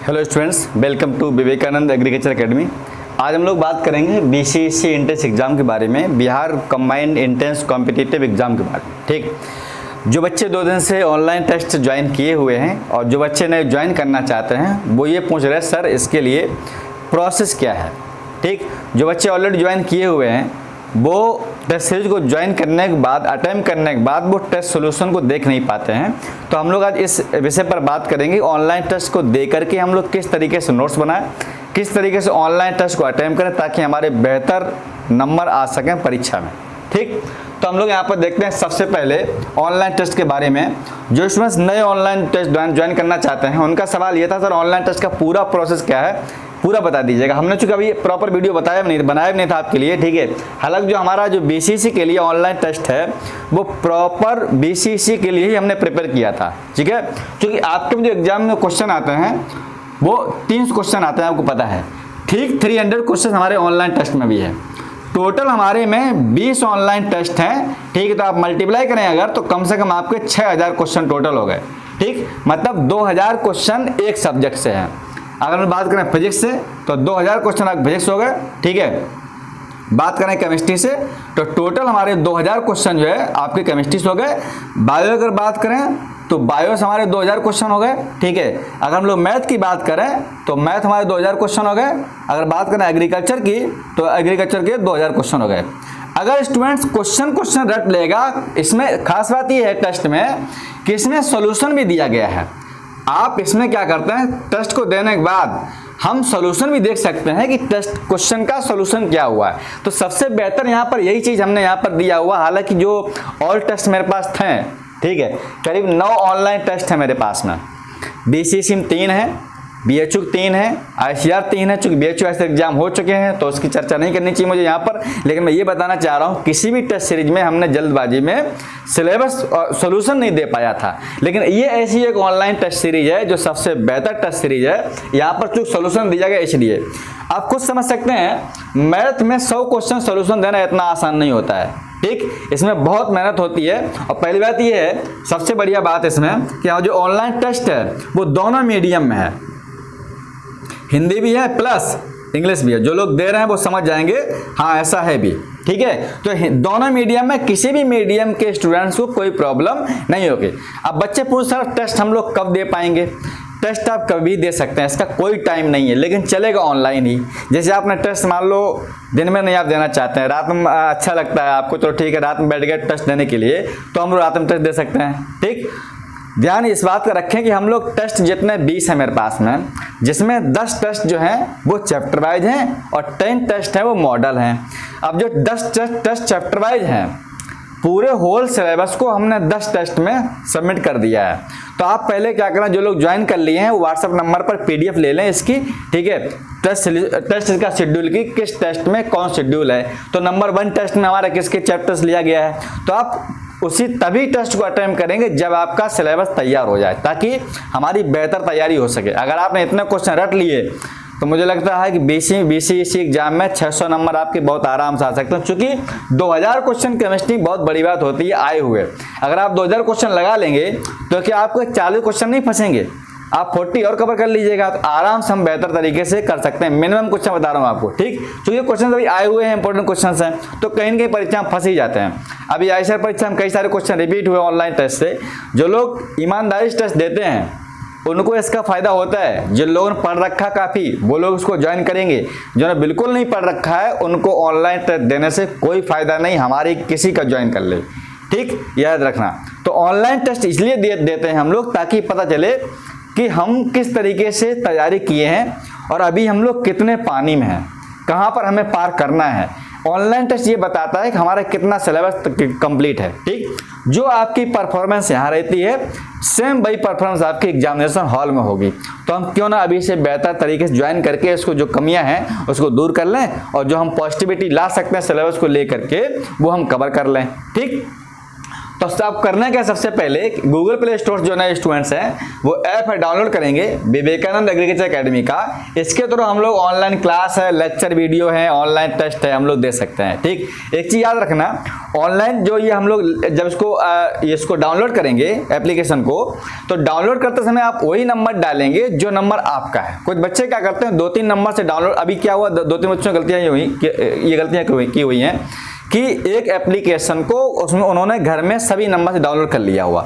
Hello students, welcome to Vivekananda agriculture academy. आज हम लोग बात करेंगे बीसीईसी एंट्रेंस एग्ज़ाम के बारे में, Bihar combined entrance competitive exam के बारे में। ठीक, जो बच्चे 2 दिन से ऑनलाइन टेस्ट ज्वाइन किए हुए हैं और जो बच्चे नए ज्वाइन करना चाहते हैं वो ये पूछ रहे हैं सर इसके लिए प्रोसेस क्या है। ठीक, जो बच्चे ऑलरेडी ज्वाइन किए हुए हैं वो टेस्ट सीरीज को ज्वाइन करने के बाद, अटेम्प्ट करने के बाद वो टेस्ट सोल्यूशन को देख नहीं पाते हैं। तो हम लोग आज इस विषय पर बात करेंगे, ऑनलाइन टेस्ट को दे करके हम लोग किस तरीके से नोट्स बनाएं, किस तरीके से ऑनलाइन टेस्ट को अटेम्प्ट करें ताकि हमारे बेहतर नंबर आ सकें परीक्षा में। ठीक, तो हम लोग यहाँ पर देखते हैं सबसे पहले ऑनलाइन टेस्ट के बारे में। जो स्टूडेंट्स नए ऑनलाइन टेस्ट ज्वाइन करना चाहते हैं उनका सवाल ये था सर ऑनलाइन टेस्ट का पूरा प्रोसेस क्या है, पूरा बता दीजिएगा। हमने चूंकि अभी प्रॉपर वीडियो बनाया नहीं था आपके लिए। ठीक है, हालांकि जो हमारा जो बीसीईसी के लिए ऑनलाइन टेस्ट है वो प्रॉपर बीसीईसी के लिए ही हमने प्रिपेयर किया था। ठीक है, क्योंकि आपके जो एग्जाम में क्वेश्चन आते हैं वो 300 क्वेश्चन आते हैं, आपको पता है। ठीक, 300 क्वेश्चन हमारे ऑनलाइन टेस्ट में भी है। टोटल हमारे में 20 ऑनलाइन टेस्ट हैं। ठीक है, तो आप मल्टीप्लाई करें अगर तो कम से कम आपके 6000 क्वेश्चन टोटल हो गए। ठीक, मतलब 2000 क्वेश्चन एक सब्जेक्ट से हैं। अगर हम बात करें फिजिक्स से तो 2000 क्वेश्चन आप फिजिक्स हो गए। ठीक है, बात करें केमिस्ट्री से तो टोटल हमारे 2000 क्वेश्चन जो है आपके केमिस्ट्री से हो गए। बायो अगर बात करें तो बायो से हमारे 2000 क्वेश्चन हो गए। ठीक है, अगर हम लोग मैथ की बात करें तो मैथ हमारे 2000 क्वेश्चन हो गए। अगर बात करें एग्रीकल्चर की तो एग्रीकल्चर के 2000 क्वेश्चन हो गए। अगर स्टूडेंट्स क्वेश्चन रट लेगा, इसमें खास बात यह है टेस्ट में कि इसमें सोल्यूशन भी दिया गया है। आप इसमें क्या करते हैं, टेस्ट को देने के बाद हम सॉल्यूशन भी देख सकते हैं कि टेस्ट क्वेश्चन का सॉल्यूशन क्या हुआ है। तो सबसे बेहतर यहाँ पर यही चीज़ हमने यहाँ पर दिया हुआ। हालांकि जो ऑल टेस्ट मेरे पास थे, ठीक है, करीब 9 ऑनलाइन टेस्ट है मेरे पास में। बीसीईसी में 3 है, बीएचयू 3 है, आईसीआर 3 है। चूंकि बीएचयू ऐसे एग्जाम हो चुके हैं तो उसकी चर्चा नहीं करनी चाहिए मुझे यहाँ पर, लेकिन मैं ये बताना चाह रहा हूँ किसी भी टेस्ट सीरीज में हमने जल्दबाजी में सिलेबस सॉल्यूशन नहीं दे पाया था। लेकिन ये ऐसी एक ऑनलाइन टेस्ट सीरीज है जो सबसे बेहतर टेस्ट सीरीज है। यहाँ पर चूंकि सॉल्यूशन दिया गया इसलिए आप खुद समझ सकते हैं मैथ में 100 क्वेश्चन सॉल्यूशन देना इतना आसान नहीं होता है। ठीक, इसमें बहुत मेहनत होती है। और पहली बात ये है, सबसे बढ़िया बात इसमें कि जो ऑनलाइन टेस्ट है वो दोनों मीडियम में है, हिंदी भी है प्लस इंग्लिश भी है। जो लोग दे रहे हैं वो समझ जाएंगे हाँ ऐसा है भी। ठीक है, तो दोनों मीडियम में किसी भी मीडियम के स्टूडेंट्स को कोई प्रॉब्लम नहीं होगी। अब बच्चे पूछ सर टेस्ट हम लोग कब दे पाएंगे? टेस्ट आप कभी दे सकते हैं, इसका कोई टाइम नहीं है, लेकिन चलेगा ऑनलाइन ही। जैसे आपने टेस्ट मान लो दिन में नहीं आप देना चाहते हैं, रात में अच्छा लगता है आपको, तो ठीक है रात में बैठ गए टेस्ट देने के लिए तो हम लोग रात में टेस्ट दे सकते हैं। ठीक, ध्यान इस बात का रखें कि हम लोग टेस्ट जितने 20 है मेरे पास में, जिसमें 10 टेस्ट जो हैं वो चैप्टर वाइज हैं और 10 टेस्ट हैं वो मॉडल हैं। अब जो 10 टेस्ट चैप्टर वाइज हैं, पूरे होल सिलेबस को हमने 10 टेस्ट में सबमिट कर दिया है। तो आप पहले क्या करना, जो लोग ज्वाइन कर लिए हैं वो व्हाट्सएप नंबर पर पीडीएफ ले लें इसकी। ठीक है, टेस्ट का शेड्यूल की किस टेस्ट में कौन शेड्यूल है। तो नंबर 1 टेस्ट में हमारा किसके चैप्टर्स लिया गया है, तो आप उसी तभी टेस्ट को अटेम्प्ट करेंगे जब आपका सिलेबस तैयार हो जाए, ताकि हमारी बेहतर तैयारी हो सके। अगर आपने इतने क्वेश्चन रट लिए तो मुझे लगता है कि बीसीईसी एग्जाम में 600 नंबर आपके बहुत आराम से आ सकते हैं। चूंकि 2000 क्वेश्चन केमिस्ट्री बहुत बड़ी बात होती है आए हुए। अगर आप 2000 क्वेश्चन लगा लेंगे तो क्या आपको 40 क्वेश्चन नहीं फंसेंगे, आप 40 और कवर कर लीजिएगा, तो आराम से हम बेहतर तरीके से कर सकते हैं। मिनिमम क्वेश्चन बता रहा हूँ आपको। ठीक, क्योंकि क्वेश्चन अभी आए हुए हैं, इंपॉर्टेंट क्वेश्चन हैं, तो कहीं ना कहीं परीक्षा में फंस ही जाते हैं। अभी आईसीआर परीक्षा में कई सारे क्वेश्चन रिपीट हुए ऑनलाइन टेस्ट से। जो लोग ईमानदारी से टेस्ट देते हैं उनको इसका फायदा होता है। जिन लोगों ने पढ़ रखा काफ़ी वो लोग उसको ज्वाइन करेंगे, जो ने बिल्कुल नहीं पढ़ रखा है उनको ऑनलाइन टेस्ट देने से कोई फायदा नहीं, हमारी किसी का ज्वाइन कर ले। ठीक, याद रखना। तो ऑनलाइन टेस्ट इसलिए देते हैं हम लोग ताकि पता चले कि हम किस तरीके से तैयारी किए हैं और अभी हम लोग कितने पानी में हैं, कहाँ पर हमें पार करना है। ऑनलाइन टेस्ट ये बताता है कि हमारा कितना सिलेबस कंप्लीट है। ठीक, जो आपकी परफॉर्मेंस यहाँ रहती है सेम वही परफॉर्मेंस आपकी एग्जामिनेशन हॉल में होगी। तो हम क्यों ना अभी से बेहतर तरीके से ज्वाइन करके इसको जो कमियां हैं उसको दूर कर लें और जो हम पॉजिटिविटी ला सकते हैं सिलेबस को लेकर के वो हम कवर कर लें। ठीक, तो आप करना क्या, सबसे पहले गूगल प्ले स्टोर जो नए स्टूडेंट्स हैं वो ऐप है डाउनलोड करेंगे विवेकानंद एग्रीकल्चर एकेडमी का। इसके थ्रू हम लोग ऑनलाइन क्लास है, लेक्चर वीडियो है, ऑनलाइन टेस्ट है, हम लोग दे सकते हैं। ठीक, एक चीज याद रखना, ऑनलाइन जो ये हम लोग जब इसको डाउनलोड करेंगे एप्लीकेशन को, तो डाउनलोड करते समय आप वही नंबर डालेंगे जो नंबर आपका है। कुछ बच्चे क्या करते हैं 2-3 नंबर से डाउनलोड, अभी क्या हुआ 2-3 बच्चों की गलतियां ये गलतियां की हुई हैं कि एक एप्लीकेशन को उसमें उन्होंने घर में सभी नंबर से डाउनलोड कर लिया हुआ।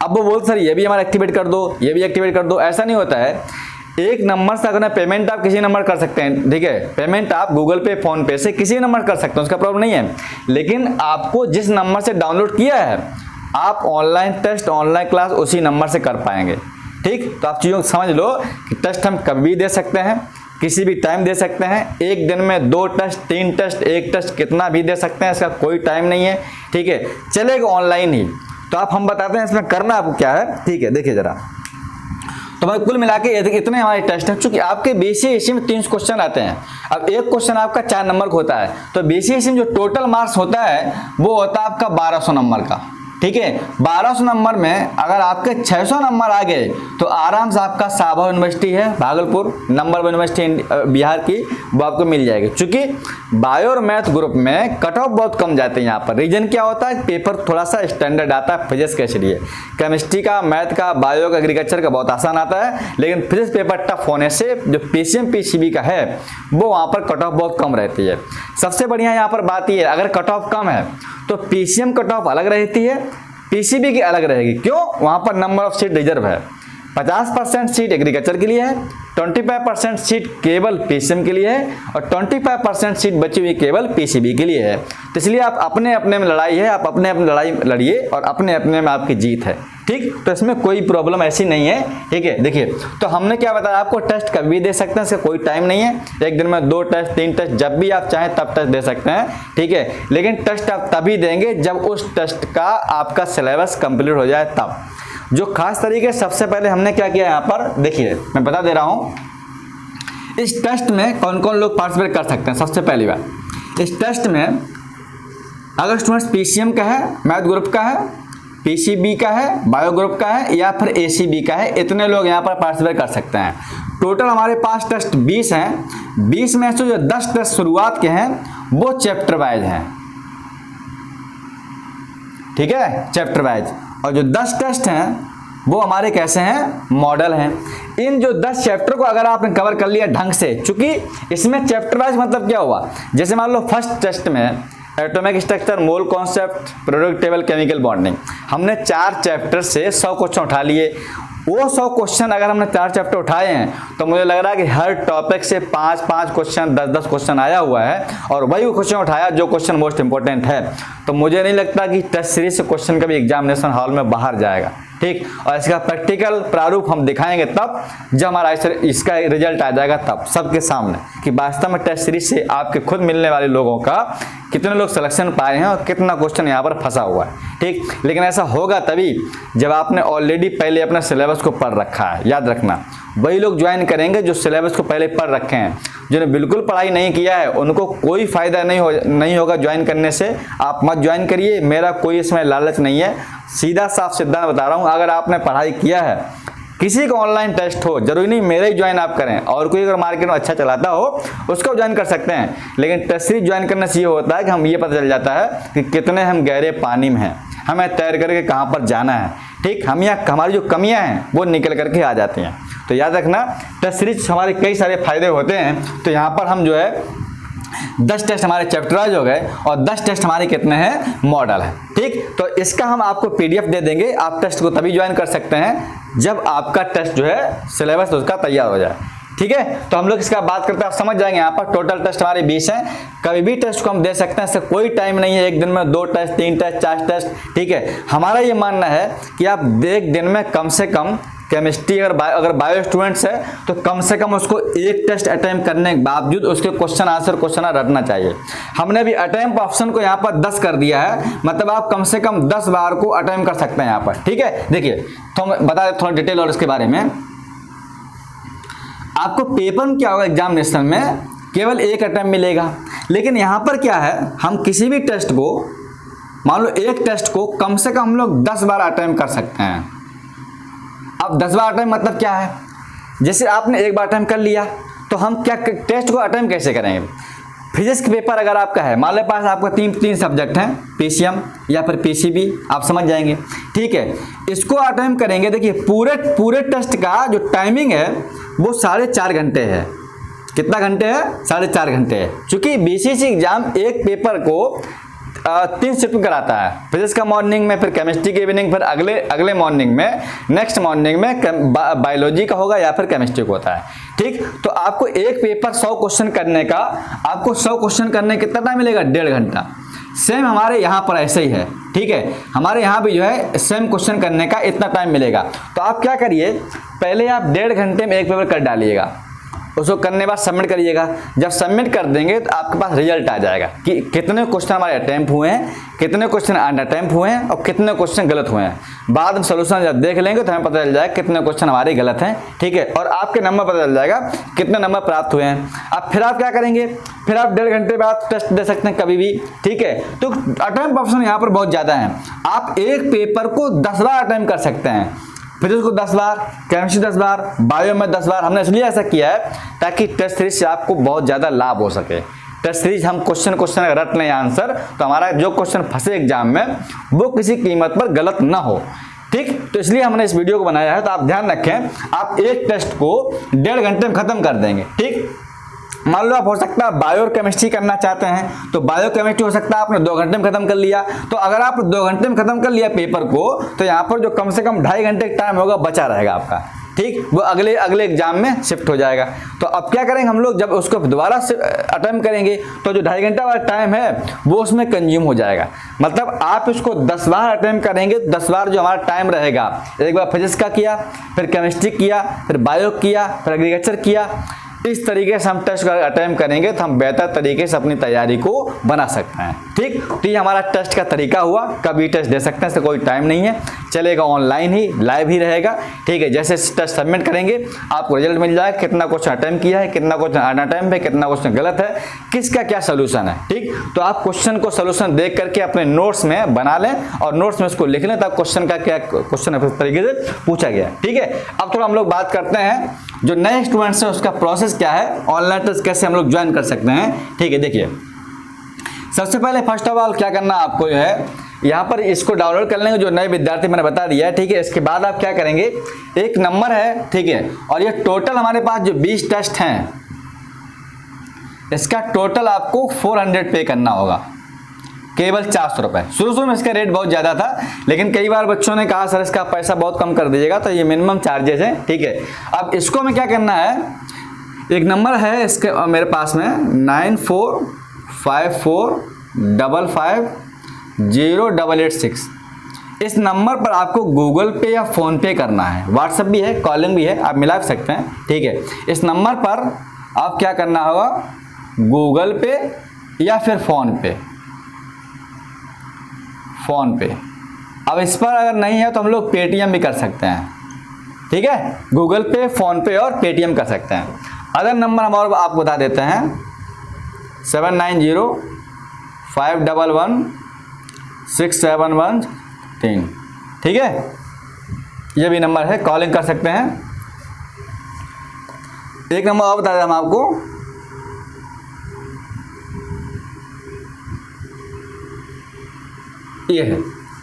अब वो बोलते सर ये भी हमारा एक्टिवेट कर दो, ये भी एक्टिवेट कर दो। ऐसा नहीं होता है, एक नंबर से अगर पेमेंट आप किसी नंबर कर सकते हैं, ठीक है, पेमेंट आप गूगल पे, फोन पे से किसी नंबर कर सकते हैं, उसका प्रॉब्लम नहीं है। लेकिन आपको जिस नंबर से डाउनलोड किया है आप ऑनलाइन टेस्ट, ऑनलाइन क्लास उसी नंबर से कर पाएंगे। ठीक, तो आप चीज़ों को समझ लो कि टेस्ट हम कभी भी दे सकते हैं, किसी भी टाइम दे सकते हैं। एक दिन में 2 टेस्ट, 3 टेस्ट, 1 टेस्ट कितना भी दे सकते हैं, इसका कोई टाइम नहीं है। ठीक है, चलेगा ऑनलाइन ही। तो आप हम बताते हैं इसमें करना आपको क्या है। ठीक है, देखिए जरा, तो मैं कुल मिला के इतने हमारे टेस्ट हैं। चूंकि आपके बीसीएसई में 3 क्वेश्चन आते हैं, अब एक क्वेश्चन आपका 4 नंबर का होता है, तो बीसीएसई में जो टोटल मार्क्स होता है वो होता है आपका 1200 नंबर का। ठीक है, 1200 नंबर में अगर आपके 600 नंबर आ गए तो आराम से आपका साभा यूनिवर्सिटी है भागलपुर, नंबर 1 यूनिवर्सिटी बिहार की, वो आपको मिल जाएगी। चूंकि बायो और मैथ ग्रुप में कट ऑफ बहुत कम जाते हैं यहाँ पर। रीजन क्या होता है, पेपर थोड़ा सा स्टैंडर्ड आता है फिजिक्स के लिए। केमिस्ट्री का, मैथ का, बायो का, एग्रीकल्चर का बहुत आसान आता है, लेकिन फिजिक्स पेपर टफ होने से जो पीसीएम पीसीबी का है वो वहाँ पर कट ऑफ बहुत कम रहती है। सबसे बढ़िया यहाँ पर बात यह है, अगर कट ऑफ कम है तो पीसीएम कट ऑफ अलग रहती है, पीसीबी की अलग रहेगी। क्यों, वहां पर नंबर ऑफ सीट रिजर्व है। 50% सीट एग्रीकल्चर के लिए है, 25% सीट केवल पीसीएम के लिए है और 25% सीट बची हुई केवल पीसीबी के लिए है। तो इसलिए आप अपने अपने में लड़ाई है, आप अपने अपने लड़ाई लड़िए और अपने अपने में आपकी जीत है। ठीक, तो इसमें कोई प्रॉब्लम ऐसी नहीं है। ठीक है, देखिए, तो हमने क्या बताया आपको, टेस्ट कभी भी दे सकते हैं, इसका कोई टाइम नहीं है। एक दिन में 2 टेस्ट, 3 टेस्ट, जब भी आप चाहें तब टेस्ट दे सकते हैं। ठीक है, लेकिन टेस्ट आप तभी देंगे जब उस टेस्ट का आपका सिलेबस कंप्लीट हो जाए तब। जो खास तरीके, सबसे पहले हमने क्या किया यहाँ पर, देखिए मैं बता दे रहा हूँ इस टेस्ट में कौन कौन लोग पार्टिसिपेट कर सकते हैं। सबसे पहली बात, इस टेस्ट में अगर स्टूडेंट्स पीसीएम का है, मैथ ग्रुप का है, पीसीबी का है, बायो ग्रुप का है या फिर एसीबी का है, इतने लोग यहाँ पर पार्टिसिपेट कर सकते हैं। टोटल हमारे पास टेस्ट 20 हैं। 20 में से जो 10 टेस्ट शुरुआत के हैं वो चैप्टर वाइज हैं। ठीक है, चैप्टर वाइज, और जो 10 टेस्ट हैं वो हमारे कैसे हैं, मॉडल हैं। इन जो 10 चैप्टर को अगर आपने कवर कर लिया ढंग से, चूंकि इसमें चैप्टर वाइज मतलब क्या हुआ, जैसे मान लो फर्स्ट टेस्ट में atomic structure, mole concept, periodic table, chemical bonding, हमने 4 चैप्टर से 100 क्वेश्चन उठा लिए। वो 100 क्वेश्चन अगर हमने 4 चैप्टर उठाए हैं तो मुझे लग रहा है कि हर टॉपिक से 5-5 क्वेश्चन, 10-10 क्वेश्चन आया हुआ है और वही क्वेश्चन उठाया जो क्वेश्चन मोस्ट इंपॉर्टेंट है। तो मुझे नहीं लगता कि टेस्ट सीरीज से क्वेश्चन कभी एग्जामिनेशन हॉल में बाहर जाएगा। ठीक, और इसका प्रैक्टिकल प्रारूप हम दिखाएंगे तब जब हमारा इसका रिजल्ट आ जाएगा, तब सबके सामने कि वास्तव में टेस्ट सीरीज से आपके खुद मिलने वाले लोगों का कितने लोग सिलेक्शन पाए हैं और कितना क्वेश्चन यहाँ पर फंसा हुआ है। ठीक, लेकिन ऐसा होगा तभी जब आपने ऑलरेडी पहले अपने सिलेबस को पढ़ रखा है। याद रखना, वही लोग ज्वाइन करेंगे जो सिलेबस को पहले पढ़ रखे हैं। जिन्होंने बिल्कुल पढ़ाई नहीं किया है उनको कोई फायदा नहीं होगा ज्वाइन करने से। आप मत ज्वाइन करिए, मेरा कोई इसमें लालच नहीं है, सीधा साफ सिद्धांत बता रहा हूँ। अगर आपने पढ़ाई किया है, किसी का ऑनलाइन टेस्ट हो, जरूरी नहीं मेरे ही ज्वाइन आप करें, और कोई अगर मार्केट में अच्छा चलाता हो उसको ज्वाइन कर सकते हैं, लेकिन टेस्ट सीरीज ज्वाइन करने से ये होता है कि हम ये पता चल जाता है कि कितने हम गहरे पानी में हैं, हमें तैर करके कहाँ पर जाना है। ठीक, हम यहाँ हमारी जो कमियां हैं वो निकल करके आ जाती हैं। तो याद रखना, टेस्ट सीरीज हमारे कई सारे फायदे होते हैं। तो यहाँ पर हम जो है 10 टेस्ट हमारे चैप्टराइज हो गए और 10 टेस्ट हमारे कितने हैं, मॉडल है। ठीक, तो इसका हम आपको पीडीएफ दे देंगे। आप टेस्ट को तभी ज्वाइन कर सकते हैं जब आपका टेस्ट जो है सिलेबस उसका तैयार हो जाए। ठीक है, तो हम लोग इसका बात करते हैं, आप समझ जाएंगे। यहाँ पर टोटल टेस्ट हमारे 20 हैं, कभी भी टेस्ट को हम दे सकते हैं, इससे कोई टाइम नहीं है। एक दिन में 2 टेस्ट, 3 टेस्ट, 4 टेस्ट। ठीक है, हमारा ये मानना है कि आप एक दिन में कम से कम केमिस्ट्री अगर बायो स्टूडेंट्स है तो कम से कम उसको 1 टेस्ट अटेम्प्ट करने के बावजूद उसके क्वेश्चन आंसर रटना चाहिए। हमने भी अटेम्प्ट ऑप्शन को यहाँ पर 10 कर दिया है, मतलब आप कम से कम 10 बार को अटेम्प्ट कर सकते हैं यहाँ पर। ठीक है, देखिए तो हम बता दें थोड़ा डिटेल और इसके बारे में। आपको पेपर में क्या होगा, एग्जामिनेशन में केवल 1 अटेम्प्ट मिलेगा, लेकिन यहाँ पर क्या है, हम किसी भी टेस्ट को मान लो एक टेस्ट को कम से कम हम लोग 10 बार अटेम्प्ट कर सकते हैं। अब 10 बार अटेम्प्ट मतलब क्या है, जैसे आपने एक बार अटेम्प्ट कर लिया तो हम क्या टेस्ट को अटेम्प्ट कैसे करेंगे। फिजिक्स के पेपर अगर आपका है, मान लो पास आपका तीन सब्जेक्ट हैं, पीसीएम या फिर पीसीबी, आप समझ जाएंगे, ठीक है। इसको अटेम्प्ट करेंगे, देखिए पूरे टेस्ट का जो टाइमिंग है वो 4.5 घंटे है। कितना घंटे है? 4.5 घंटे है। चूंकि बीसीसी एग्जाम एक पेपर को 3 शिफ्ट में कराता है, फिजिक्स का मॉर्निंग में, फिर केमिस्ट्री की इवनिंग, फिर अगले मॉर्निंग में, नेक्स्ट मॉर्निंग में बायोलॉजी का होगा या फिर केमिस्ट्री का होता है, ठीक। तो आपको एक पेपर 100 क्वेश्चन करने का, आपको 100 क्वेश्चन करने कितना टाइम मिलेगा? 1.5 घंटा। सेम हमारे यहाँ पर ऐसे ही है, ठीक है। हमारे यहाँ भी जो है सेम क्वेश्चन करने का इतना टाइम मिलेगा। तो आप क्या करिए, पहले आप 1.5 घंटे में एक पेपर कर डालिएगा, उसको करने के बाद सबमिट करिएगा। जब सबमिट कर देंगे तो आपके पास रिजल्ट आ जाएगा कि कितने क्वेश्चन हमारे अटेम्प्ट हुए हैं, कितने क्वेश्चन अनअटेम्प्ट हुए हैं और कितने क्वेश्चन गलत हुए हैं। बाद में सोल्यूशन जब देख लेंगे तो हमें पता चल जाएगा कितने क्वेश्चन हमारे गलत हैं, ठीक है। और आपके नंबर पता चल जाएगा कितने नंबर प्राप्त हुए हैं। अब फिर आप क्या करेंगे, फिर आप 1.5 घंटे बाद टेस्ट दे सकते हैं कभी भी, ठीक है। तो अटेम्प्ट ऑप्शन यहाँ पर बहुत ज़्यादा है। आप एक पेपर को 10 बार अटेम्प्ट कर सकते हैं, फिजिक्स को 10 बार, केमिस्ट्री 10 बार, बायो में 10 बार। हमने इसलिए ऐसा किया है ताकि टेस्ट सीरीज से आपको बहुत ज़्यादा लाभ हो सके। टेस्ट सीरीज हम क्वेश्चन अगर रट लें आंसर, तो हमारा जो क्वेश्चन फंसे एग्जाम में वो किसी कीमत पर गलत ना हो, ठीक। तो इसलिए हमने इस वीडियो को बनाया है। तो आप ध्यान रखें, आप एक टेस्ट को 1.5 घंटे में खत्म कर देंगे, ठीक। मान लो आप हो सकता है बायो और केमिस्ट्री करना चाहते हैं, तो बायो केमिस्ट्री हो सकता है आपने 2 घंटे में खत्म कर लिया। तो अगर आप 2 घंटे में खत्म कर लिया पेपर को, तो यहाँ पर जो कम से कम 2.5 घंटे का टाइम होगा बचा रहेगा आपका, ठीक। वो अगले एग्जाम में शिफ्ट हो जाएगा। तो अब क्या करेंगे हम लोग, जब उसको दोबारा से अटेम्प्ट करेंगे तो जो 2.5 घंटा वाला टाइम है वो उसमें कंज्यूम हो जाएगा। मतलब आप इसको 10 बार अटेम्प्ट करेंगे, 10 बार जो हमारा टाइम रहेगा, एक बार फिजिक्स का किया, फिर केमिस्ट्री किया, फिर बायो किया, फिर एग्रीकल्चर किया, इस तरीके से हम टेस्ट का अटेम्प्ट करेंगे तो हम बेहतर तरीके से अपनी तैयारी को बना सकते हैं, ठीक। तो ये हमारा टेस्ट का तरीका हुआ, कभी टेस्ट दे सकते हैं, इससे कोई टाइम नहीं है, चलेगा ऑनलाइन ही, लाइव ही रहेगा, ठीक है। जैसे टेस्ट सबमिट करेंगे आपको रिजल्ट मिल जाएगा, कितना क्वेश्चन अटेम्प्ट किया है, कितना क्वेश्चन अनअटेम्प्ट है, कितना क्वेश्चन गलत है, किसका क्या सोल्यूशन है, ठीक। तो आप क्वेश्चन को सोल्यूशन देख करके अपने नोट्स में बना लें और नोट्स में उसको लिख लें, तब क्वेश्चन का क्या क्वेश्चन इस तरीके से पूछा गया, ठीक है। अब थोड़ा हम लोग बात करते हैं जो नए स्टूडेंट्स हैं उसका प्रोसेस क्या है, ऑनलाइन टेस्ट कैसे हम लोग ज्वाइन कर सकते हैं, ठीक है। देखिए सबसे पहले फर्स्ट ऑफ ऑल क्या करना आपको जो है, यहाँ पर इसको डाउनलोड कर लेंगे, जो नए विद्यार्थी मैंने बता दिया है, ठीक है। इसके बाद आप क्या करेंगे, एक नंबर है, ठीक है, और ये टोटल हमारे पास जो 20 टेस्ट हैं इसका टोटल आपको 400 पे करना होगा, केवल 400 रुपये। शुरू में इसका रेट बहुत ज़्यादा था, लेकिन कई बार बच्चों ने कहा सर इसका पैसा बहुत कम कर दीजिएगा, तो ये मिनिमम चार्जेस है, ठीक है। अब इसको हमें क्या करना है, एक नंबर है इसके मेरे पास में 9454550886। इस नंबर पर आपको गूगल पे या फ़ोन पे करना है, व्हाट्सएप भी है, कॉलिंग भी है, आप मिला सकते हैं, ठीक है। इस नंबर पर आप क्या करना होगा, गूगल पे या फिर फ़ोन पे। अब इस पर अगर नहीं है तो हम लोग पेटीएम भी कर सकते हैं, ठीक है। गूगल पे, फ़ोन पे और पेटीएम कर सकते हैं। अदर नंबर हम और आपको बता देते हैं 7905116713, ठीक है। ये भी नंबर है, कॉलिंग कर सकते हैं। एक नंबर और बता दें हम आपको, ये है,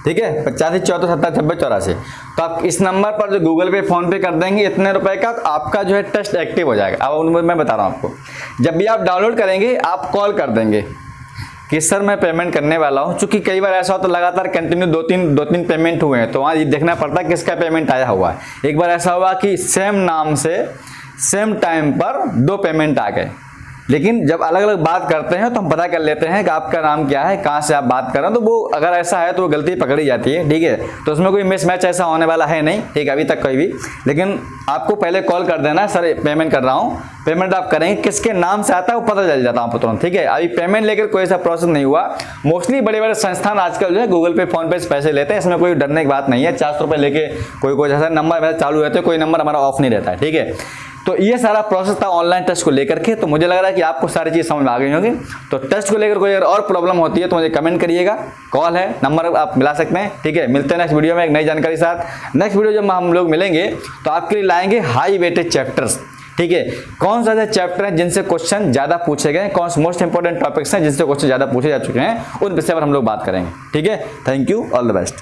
ठीक है, 8574709684। तो आप इस नंबर पर जो गूगल पे फ़ोन पे कर देंगे इतने रुपए का, तो आपका जो है टेस्ट एक्टिव हो जाएगा। अब मैं बता रहा हूँ आपको, जब भी आप डाउनलोड करेंगे आप कॉल कर देंगे कि सर मैं पेमेंट करने वाला हूँ। चूँकि कई बार ऐसा हो तो लगातार कंटिन्यू दो तीन पेमेंट हुए हैं, तो वहाँ ये देखना पड़ता है किसका पेमेंट आया हुआ है। एक बार ऐसा हुआ कि सेम नाम से सेम टाइम पर 2 पेमेंट आ गए, लेकिन जब अलग अलग बात करते हैं तो हम पता कर लेते हैं कि आपका नाम क्या है, कहाँ से आप बात कर रहे हैं। तो वो अगर ऐसा है तो वो गलती पकड़ी जाती है, ठीक है। तो उसमें कोई मिसमैच ऐसा होने वाला है नहीं, ठीक है, अभी तक कोई भी। लेकिन आपको पहले कॉल कर देना, सर पेमेंट कर रहा हूँ, पेमेंट आप करेंगे, किसके नाम से आता है वो पता चल जाता है आपको तुरंत, ठीक है। अभी पेमेंट लेकर कोई ऐसा प्रोसेस नहीं हुआ। मोस्टली बड़े बड़े संस्थान आजकल जो है गूगल पे, फोन पे से पैसे लेते हैं, इसमें कोई डरने की बात नहीं है। 400 रुपये लेके कोई जैसा नंबर मेरा चालू रहता है, कोई नंबर हमारा ऑफ नहीं रहता है, ठीक है। तो ये सारा प्रोसेस था ऑनलाइन टेस्ट को लेकर के। तो मुझे लग रहा है कि आपको सारी चीज़ समझ में आ गई होगी। तो टेस्ट को लेकर कोई अगर और प्रॉब्लम होती है तो मुझे कमेंट करिएगा, कॉल है, नंबर आप मिला सकते हैं। ठीक है, मिलते हैं नेक्स्ट वीडियो में एक नई जानकारी के साथ। नेक्स्ट वीडियो जब हम लोग मिलेंगे तो आपके लिए लाएंगे हाई वेटेज चैप्टर्स। ठीक है, कौन सा चैप्टर है जिनसे क्वेश्चन ज्यादा पूछे गए, कौन से मोस्ट इंपोर्टेंट टॉपिक्स हैं जिनसे क्वेश्चन ज्यादा पूछे जा चुके हैं, उन विषय पर हम लोग बात करेंगे। ठीक है, thank you, all the best.